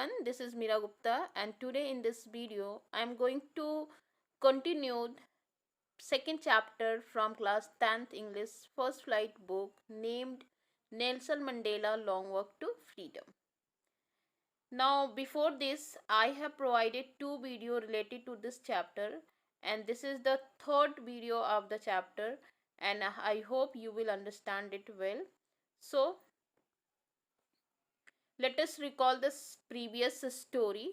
everyone, this is Meera Gupta, and today in this video I am going to continue second chapter from class 10th English first flight book named Nelson Mandela Long Walk to Freedom. Now before this I have provided two video related to this chapter, and this is the third video of the chapter, and I hope you will understand it well. So let us recall this previous story.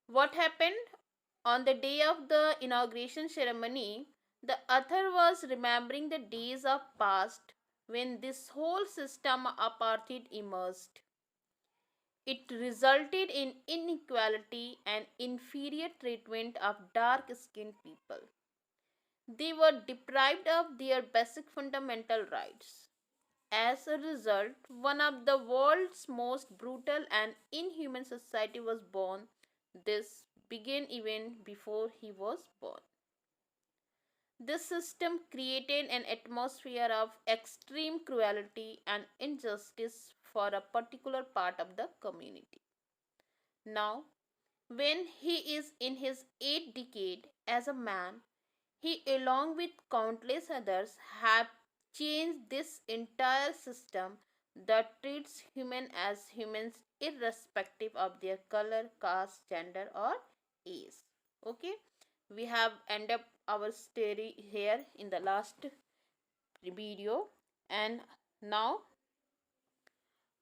What happened on the day of the inauguration ceremony? The author was remembering the days of past when this whole system of apartheid emerged. It resulted in inequality and inferior treatment of dark skinned people. They were deprived of their basic fundamental rights. As a result, one of the world's most brutal and inhuman society was born. This began even before he was born. This system created an atmosphere of extreme cruelty and injustice for a particular part of the community. Now, when he is in his eighth decade as a man, he, along with countless others, have changed this entire system that treats humans as humans irrespective of their color, caste, gender, or age. Okay, we have end up our story here in the last video, and now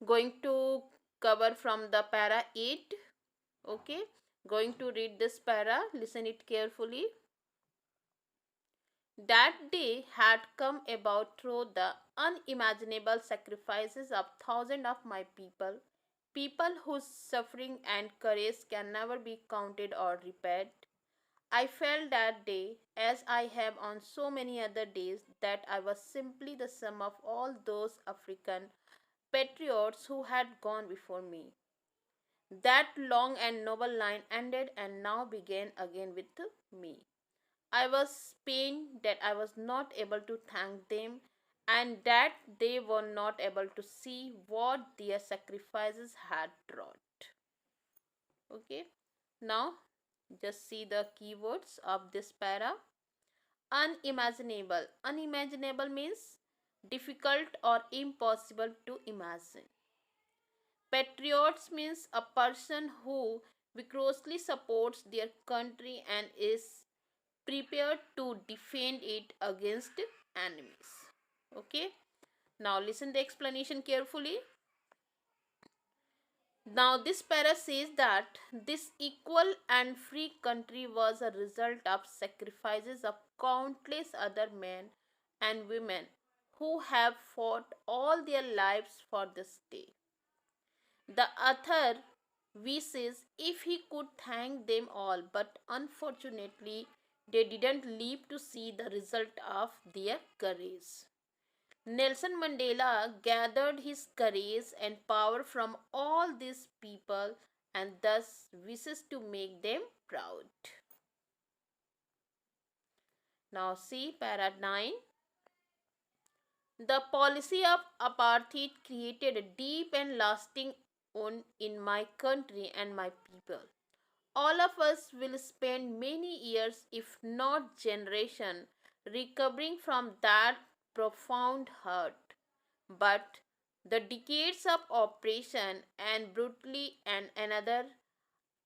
going to cover from the para 8. Okay, going to read this para, listen it carefully. That day had come about through the unimaginable sacrifices of thousands of my people, people whose suffering and courage can never be counted or repaid. I felt that day, as I have on so many other days, that I was simply the sum of all those African patriots who had gone before me. That long and noble line ended and now began again with me. I was pained that I was not able to thank them and that they were not able to see what their sacrifices had wrought. Okay, now just see the keywords of this para. Unimaginable. Unimaginable means difficult or impossible to imagine. Patriots means a person who vigorously supports their country and is prepared to defend it against enemies. Okay, now listen the explanation carefully. Now this para says that this equal and free country was a result of sacrifices of countless other men and women who have fought all their lives for this day. The author wishes if he could thank them all, but unfortunately they didn't live to see the result of their courage. Nelson Mandela gathered his courage and power from all these people and thus wishes to make them proud. Now see para 9. The policy of apartheid created a deep and lasting wound in my country and my people. All of us will spend many years, if not generations, recovering from that profound hurt. But the decades of oppression and brutality and another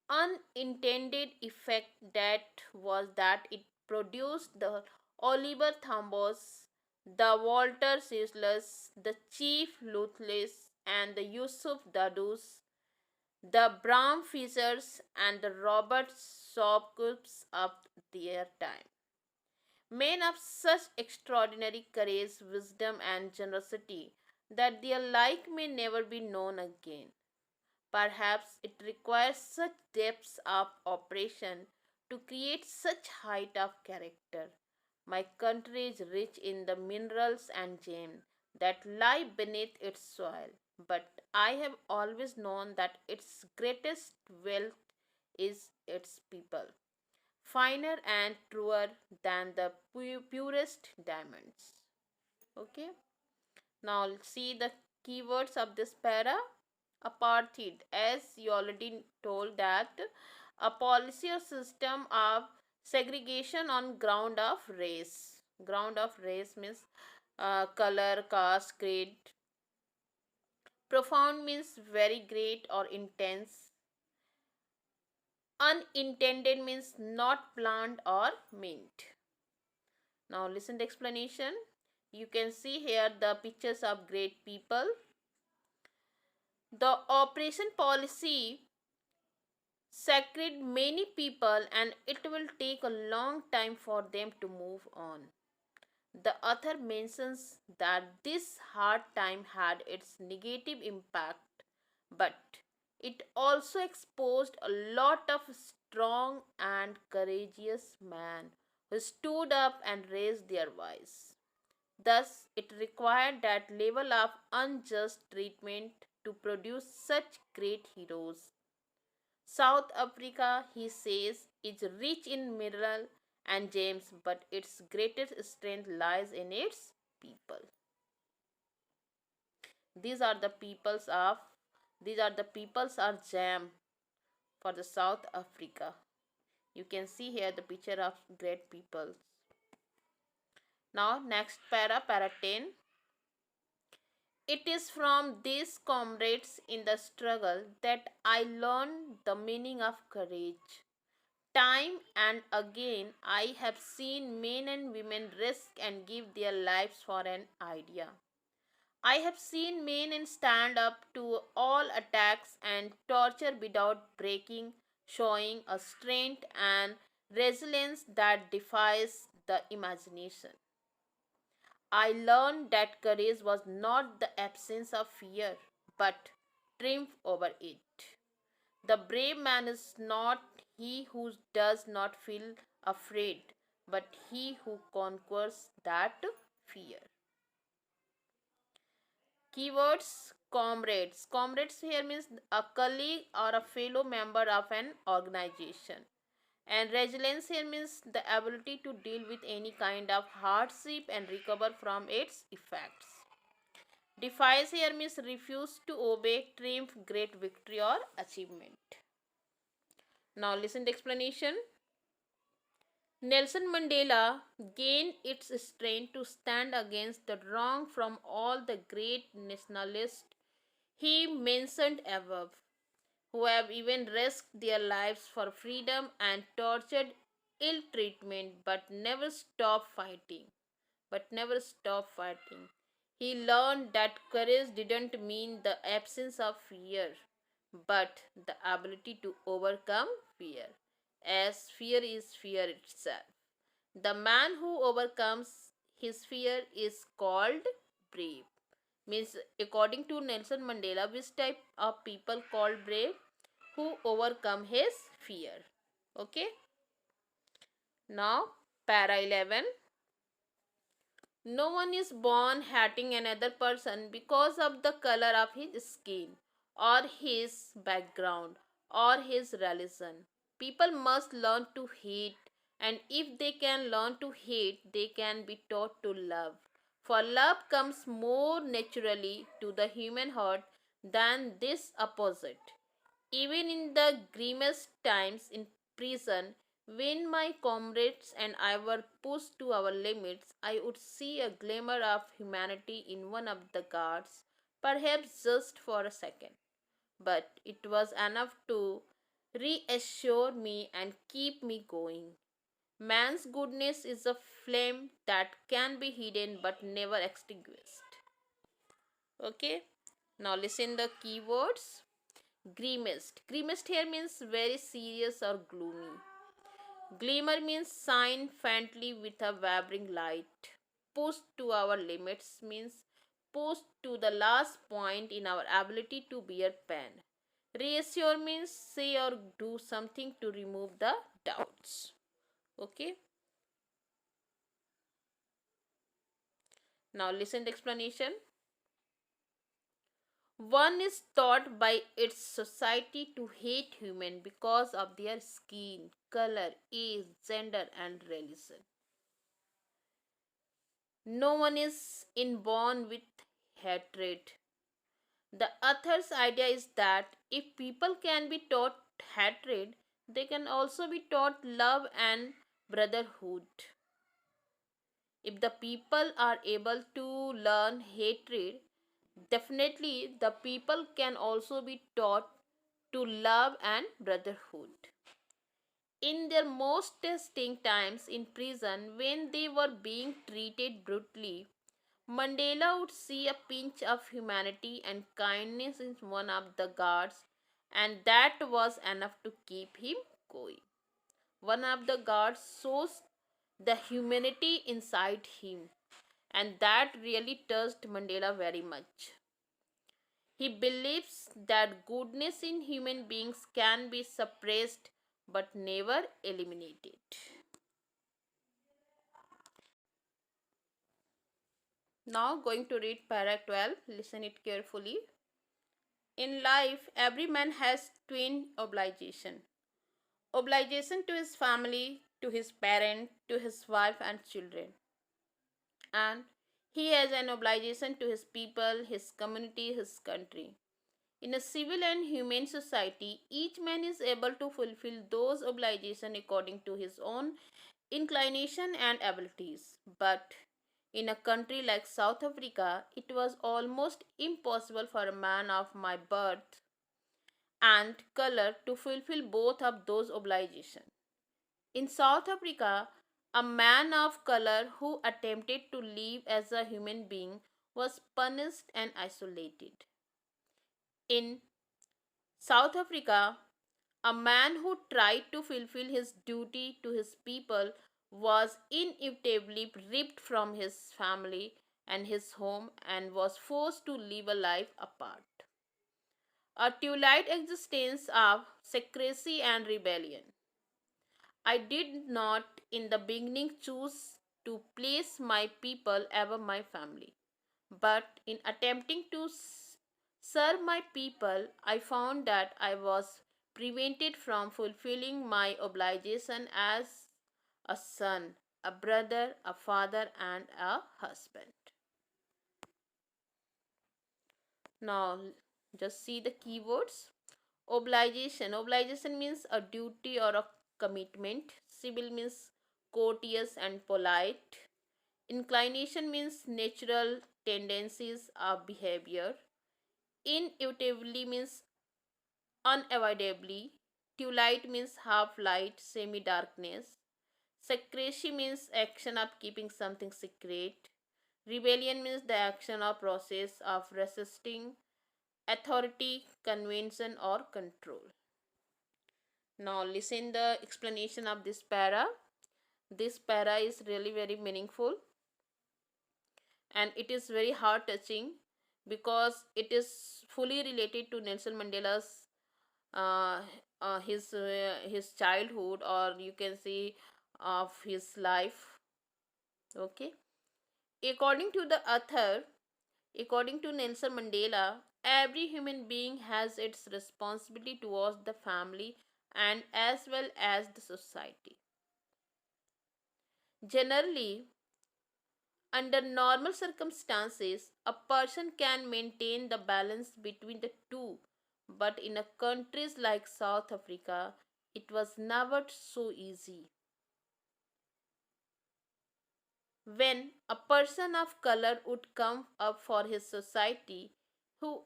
unintended effect that was that it produced the Oliver Thambos, the Walter Sislas, the Chief Luthless, and the Yusuf Dadus, the Bram Fishers, and the Robert Sopwiths of their time. Men of such extraordinary courage, wisdom, and generosity that their like may never be known again. Perhaps it requires such depths of operation to create such height of character. My country is rich in the minerals and gems that lie beneath its soil, but I have always known that its greatest wealth is its people, finer and truer than the purest diamonds. Okay, now see the keywords of this para. Apartheid, as you already told, that a policy or system of segregation on ground of race. Ground of race means color, caste, creed. Profound means very great or intense. Unintended means not planned or meant. Now listen to explanation. You can see here the pictures of great people. The operation policy sacred many people and it will take a long time for them to move on. The author mentions that this hard time had its negative impact, but it also exposed a lot of strong and courageous men who stood up and raised their voice. Thus, it required that level of unjust treatment to produce such great heroes. South Africa, he says, is rich in mineral and gems, but its greatest strength lies in its people. These are the peoples of these are the peoples are gem for the South Africa. You can see here the picture of great peoples. Now next para 10. It is from these comrades in the struggle that I learned the meaning of courage. Time and again, I have seen men and women risk and give their lives for an idea. I have seen men and stand up to all attacks and torture without breaking, showing a strength and resilience that defies the imagination. I learned that courage was not the absence of fear, but triumph over it. The brave man is not he who does not feel afraid, but he who conquers that fear. Keywords comrades. Comrades here means a colleague or a fellow member of an organization. And resilience here means the ability to deal with any kind of hardship and recover from its effects. Defies here means refuse to obey, triumph, great victory or achievement. Now listen to explanation. Nelson Mandela gained its strength to stand against the wrong from all the great nationalists he mentioned above, who have even risked their lives for freedom and tortured ill treatment but never stopped fighting. He learned that courage didn't mean the absence of fear, but the ability to overcome fear, as fear is fear itself. The man who overcomes his fear is called brave. Means, according to Nelson Mandela, which type of people called brave? Who overcome his fear. Okay. Now, para 11. No one is born hating another person because of the color of his skin, or his background, or his religion. People must learn to hate, and if they can learn to hate, they can be taught to love. For love comes more naturally to the human heart than this opposite. Even in the grimmest times in prison, when my comrades and I were pushed to our limits, I would see a glimmer of humanity in one of the guards, perhaps just for a second. But it was enough to reassure me and keep me going. Man's goodness is a flame that can be hidden but never extinguished. Okay, now listen the keywords. Grimmest. Grimmest here means very serious or gloomy. Glimmer means shine faintly with a wavering light. Pushed to our limits means pushed to the last point in our ability to bear pain. Reassure means say or do something to remove the doubts. Okay. Now listen to explanation. One is taught by its society to hate human because of their skin, color, age, gender, and religion. No one is inborn with hatred. The author's idea is that if people can be taught hatred, they can also be taught love and brotherhood. If the people are able to learn hatred, definitely the people can also be taught to love and brotherhood. In their most testing times in prison, when they were being treated brutally, Mandela would see a pinch of humanity and kindness in one of the guards, and that was enough to keep him going. One of the guards shows the humanity inside him, and that really touched Mandela very much. He believes that goodness in human beings can be suppressed but never eliminated. Now, going to read para 12, listen it carefully. In life, every man has twin obligation. Obligation to his family, to his parent, to his wife and children. And he has an obligation to his people, his community, his country. In a civil and humane society, each man is able to fulfill those obligations according to his own inclination and abilities. But in a country like South Africa, it was almost impossible for a man of my birth and color to fulfill both of those obligations. In South Africa, a man of color who attempted to live as a human being was punished and isolated. In South Africa, a man who tried to fulfill his duty to his people was inevitably ripped from his family and his home and was forced to live a life apart. A twilight existence of secrecy and rebellion. I did not in the beginning choose to place my people above my family, but in attempting to serve my people, I found that I was prevented from fulfilling my obligation as a son, a brother, a father, and a husband. Now, just see the keywords. Obligation. Obligation means a duty or a commitment. Civil means courteous and polite. Inclination means natural tendencies of behavior. Inevitably means unavoidably. Twilight means half light, semi darkness. Secrecy means action of keeping something secret. Rebellion means the action or process of resisting authority, convention, or control. Now listen the explanation of this para. This para is really very meaningful and it is very heart touching because it is fully related to Nelson Mandela's uh, his childhood, or you can say of his life. Okay, according to the author, according to Nelson Mandela, every human being has its responsibility towards the family and as well as the society. Generally, under normal circumstances, a person can maintain the balance between the two, but in a countries like South Africa, it was never so easy. When a person of color would come up for his society, who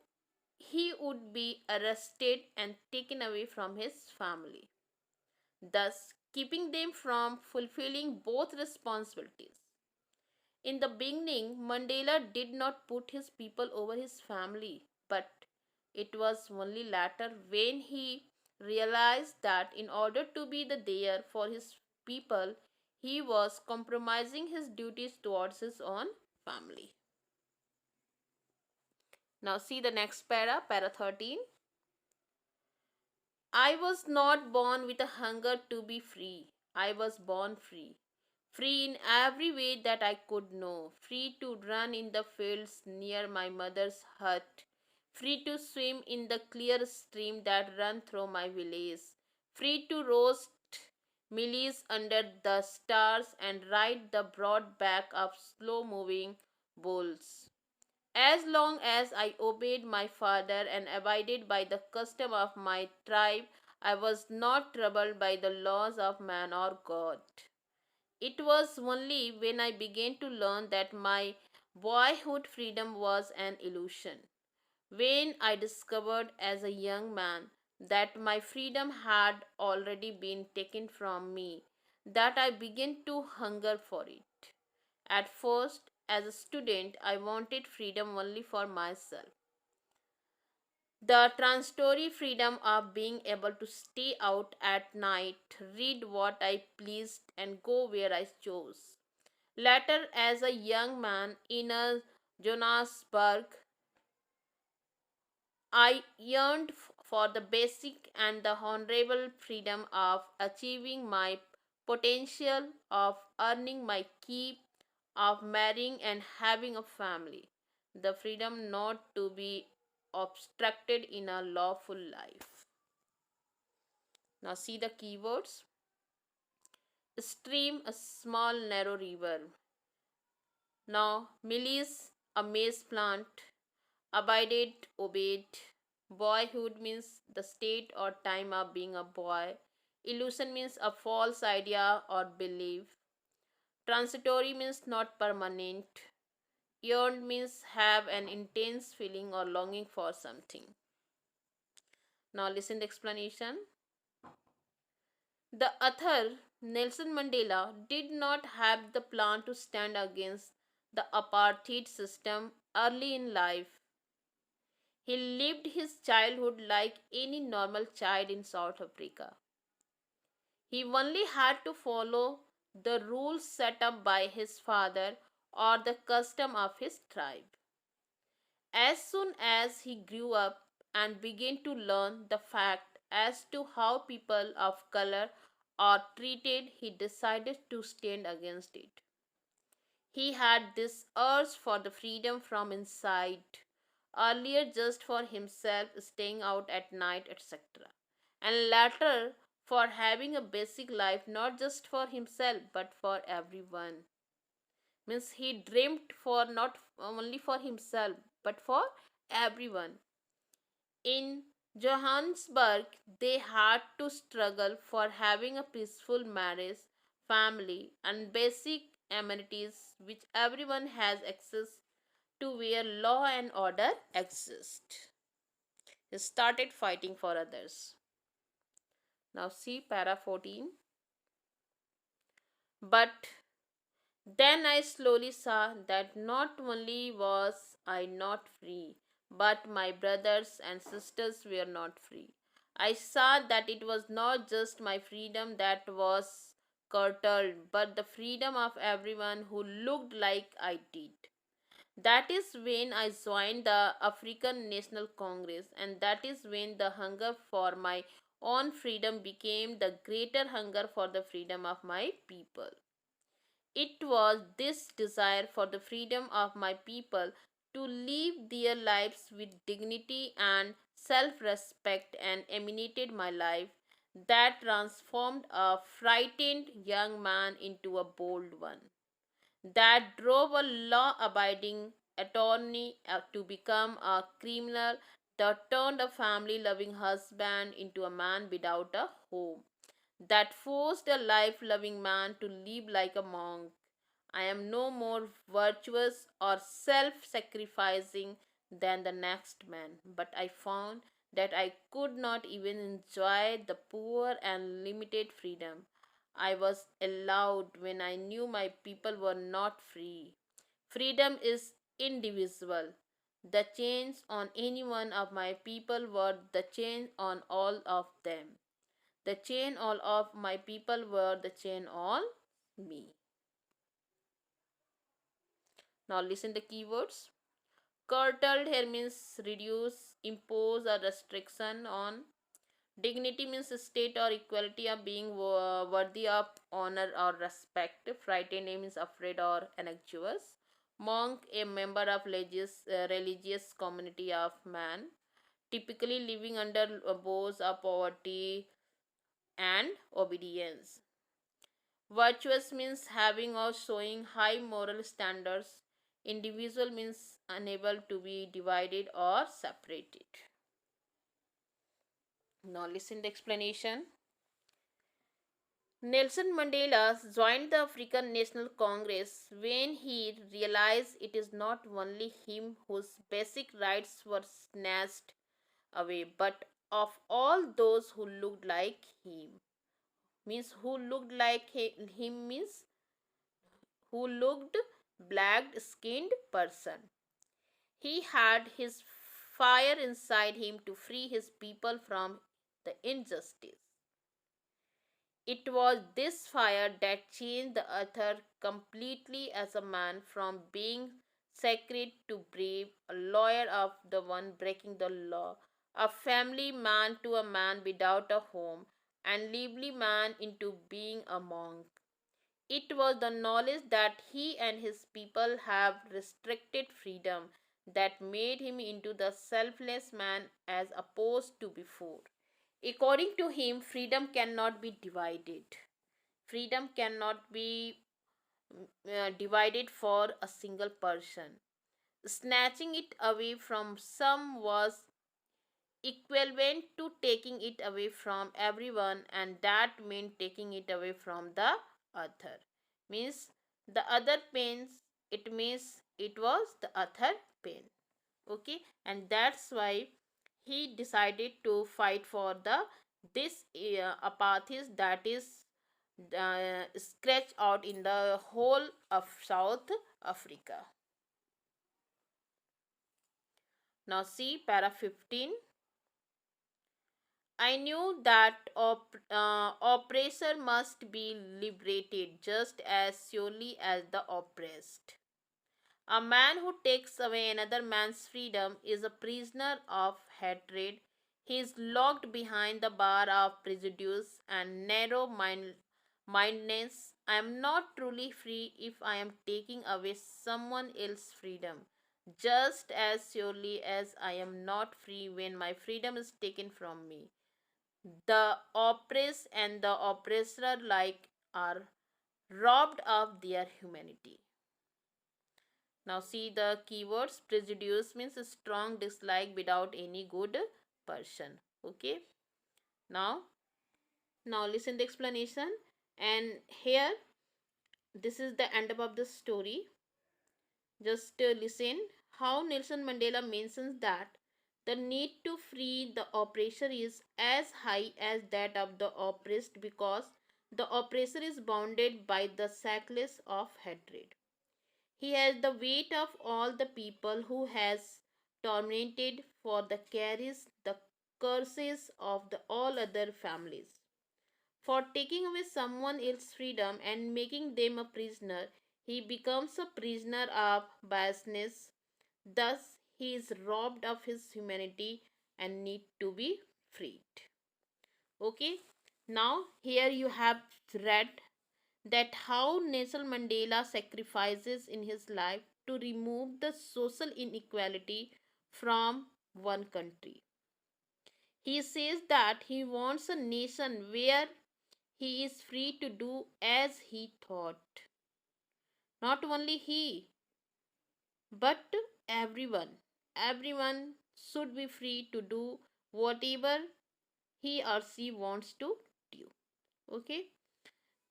he would be arrested and taken away from his family, thus keeping them from fulfilling both responsibilities. In the beginning, Mandela did not put his people over his family, but it was only later when he realized that in order to be the there for his people, he was compromising his duties towards his own family. Now see the next para 13. I was not born with a hunger to be free. I was born free. Free in every way that I could know. Free to run in the fields near my mother's hut. Free to swim in the clear stream that ran through my village. Free to roast mealies under the stars and ride the broad back of slow moving bulls. As long as I obeyed my father and abided by the custom of my tribe, I was not troubled by the laws of man or God. It was only when I began to learn that my boyhood freedom was an illusion, when I discovered as a young man that my freedom had already been taken from me, that I began to hunger for it. At first, as a student, I wanted freedom only for myself. The transitory freedom of being able to stay out at night, read what I pleased, and go where I chose. Later, as a young man in a Johannesburg, I yearned for the basic and the honorable freedom of achieving my potential, of earning my keep, of marrying and having a family. The freedom not to be obstructed in a lawful life. Now, see the keywords: stream, a small narrow river. Now, Melis, a maize plant. Abided, obeyed. Boyhood means the state or time of being a boy. Illusion means a false idea or belief. Transitory means not permanent. Yearned means have an intense feeling or longing for something. Now listen the explanation. The author Nelson Mandela did not have the plan to stand against the apartheid system early in life. He lived his childhood like any normal child in South Africa. He only had to follow the rules set up by his father or the custom of his tribe. As soon as he grew up and began to learn the fact as to how people of color are treated, he decided to stand against it. He had this urge for the freedom from inside, earlier just for himself, staying out at night, etc. And later for having a basic life not just for himself but for everyone. Means he dreamed for not only for himself but for everyone. In Johannesburg, they had to struggle for having a peaceful marriage, family, and basic amenities which everyone has access to where law and order exist. He started fighting for others. Now, see para 14. But then I slowly saw that not only was I not free, but my brothers and sisters were not free. I saw that it was not just my freedom that was curtailed, but the freedom of everyone who looked like I did. That is when I joined the African National Congress, and that is when the hunger for my own freedom became the greater hunger for the freedom of my people. It was this desire for the freedom of my people to live their lives with dignity and self respect and emanated my life that transformed a frightened young man into a bold one, that drove a law abiding attorney to become a criminal, that turned a family loving husband into a man without a home, that forced a life loving man to live like a monk. I am no more virtuous or self sacrificing than the next man, but I found that I could not even enjoy the poor and limited freedom I was allowed when I knew my people were not free. Freedom is indivisible. The chains on any one of my people were the chain on all of them. The chain all of my people were the chain on me. Now listen the keywords. Curtailed here means reduce, impose a restriction on. Dignity means state or equality of being worthy of honor or respect. Frightened means afraid or anxious. Monk, a member of religious community of man, typically living under bows of poverty and obedience. Virtuous means having or showing high moral standards. Individual means unable to be divided or separated. Now listen the explanation. Nelson Mandela joined the African National Congress when he realized it is not only him whose basic rights were snatched away, but of all those who looked like him. Means who looked like him means who looked black skinned person. He had his fire inside him to free his people from the injustice. It was this fire that changed the Arthur completely as a man from being sacred to brave, a lawyer of the one breaking the law, a family man to a man without a home, and lively man into being a monk. It was the knowledge that he and his people have restricted freedom that made him into the selfless man as opposed to before. According to him, freedom cannot be divided. Freedom cannot be divided for a single person. Snatching it away from some was equivalent to taking it away from everyone, and that meant taking it away from the other. Means the other pains, it means it was the other pain. Okay, and that's why he decided to fight for the this apartheid that is scratched out in the whole of South Africa. Now see para 15. I knew that oppressor must be liberated just as surely as the oppressed. A man who takes away another man's freedom is a prisoner of hatred. He is locked behind the bar of prejudice and narrow mindedness. I am not truly free if I am taking away someone else's freedom, just as surely as I am not free when my freedom is taken from me. The oppressed and the oppressor alike are robbed of their humanity. Now see the keywords. Prejudice means a strong dislike without any good person. Okay. Now listen the explanation. And here this is the end of the story. Just listen how Nelson Mandela mentions that the need to free the oppressor is as high as that of the oppressed because the oppressor is bounded by the shackles of hatred. He has the weight of all the people who has tormented for the carries the curses of the all other families. For taking away someone else's freedom and making them a prisoner, he becomes a prisoner of biasness. Thus, he is robbed of his humanity and need to be freed. Okay, now here you have read that how Nelson Mandela sacrifices in his life to remove the social inequality from one country. He says that he wants a nation where he is free to do as he thought. Not only he, but everyone. Everyone should be free to do whatever he or she wants to do. Okay?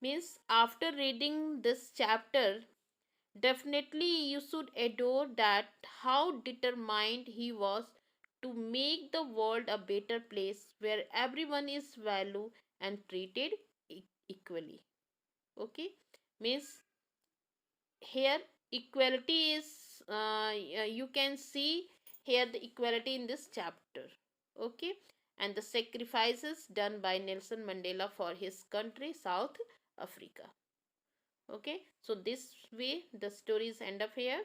Means after reading this chapter, definitely you should adore that how determined he was to make the world a better place where everyone is valued and treated equally. Okay? Means here equality is you can see here the equality in this chapter. Okay, and the sacrifices done by Nelson Mandela for his country South Africa. Okay, so this way the stories end up here,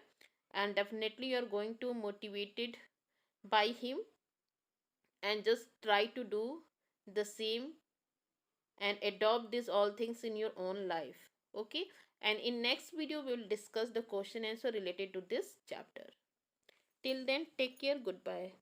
and definitely you are going to motivated by him and just try to do the same and adopt these all things in your own life. Okay, and in next video we will discuss the question answer related to this chapter. Till then, take care. Goodbye.